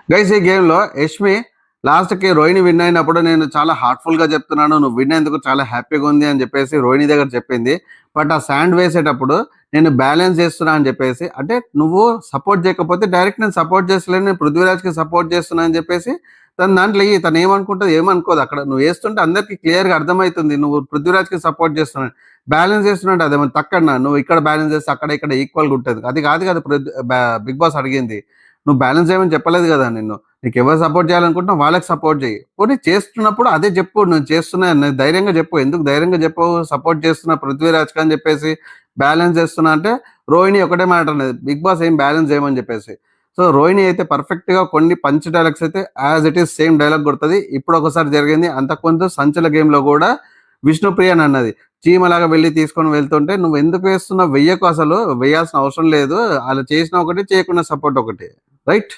Guys ఈ గేమ్‌లో యష్మి లాస్ట్‌కి రోహిణి విన్ అయినప్పుడు నేను చాలా హార్ట్‌ఫుల్‌గా చెప్తున్నాను. నువ్వు విన్ అయినందుకు చాలా హ్యాపీగా ఉంది అని చెప్పేసి రోహిణి దగ్గర చెప్పింది. బట్ ఆ శాండ్ వేసేటప్పుడు నేను బ్యాలెన్స్ చేస్తున్నా అని చెప్పేసి అంటే నువ్వు సపోర్ట్ చేయకపోతే డైరెక్ట్ నేను సపోర్ట్ చేస్తలేను. నేను పృథ్వీరాజ్‌కి సపోర్ట్ చేస్తున్నా అని చెప్పేసి తన దాంట్లో తను ఏమనుకుంటది ఏమనుకోదు అక్కడ. నువ్వు ఏస్తుంటే అందరికి క్లియర్‌గా అర్థమైతుంది. నువ్వు పృథ్వీరాజ్‌కి సపోర్ట్ చేస్తున్నావు. బ్యాలెన్స్ చేస్తున్నట్టు అదేమన్నా తక్కడనా? నువ్వు ఇక్కడ బ్యాలెన్స్ చేస్తే అక్కడ ఇక్కడ ఈక్వల్‌గా ఉంటది. అది కాదు కదా బిగ్ బాస్ అడిగింది. నువ్వు బ్యాలెన్స్ చేయమని చెప్పలేదు కదా నిన్ను. నీకెవరు సపోర్ట్ చేయాలనుకుంటున్నావు వాళ్ళకి సపోర్ట్ చెయ్యి. పోనీ చేస్తున్నప్పుడు అదే చెప్పు. నేను చేస్తున్నా అని ధైర్యంగా చెప్పు. ఎందుకు ధైర్యంగా చెప్పవు? సపోర్ట్ చేస్తున్నా పృథ్వీరాజ్‌కి అని చెప్పేసి బ్యాలెన్స్ చేస్తున్నా అంటే రోహిణి ఒకటే మాట అన్నది. బిగ్ బాస్ ఏం బ్యాలెన్స్ చేయమని చెప్పేసి. సో రోహిణి అయితే పర్ఫెక్ట్‌గా కొన్ని పంచ్ డైలాగ్స్ అయితే as it is same dialogue కొడతది. ఇప్పుడు ఒకసారి జరిగింది. అంతకుముందు సంచల గేమ్‌లో కూడా విష్ణుప్రియ అని అన్నది. చీమలాగా వెళ్లి తీసుకొని వెళ్తుంటే నువ్వు ఎందుకు వేస్తున్నావు? వెయ్యకు అసలు. వేయాల్సిన అవసరం లేదు. అలా చేసినా ఒకటి చేయకున్నా సపోర్ట్ ఒకటి. రైట్?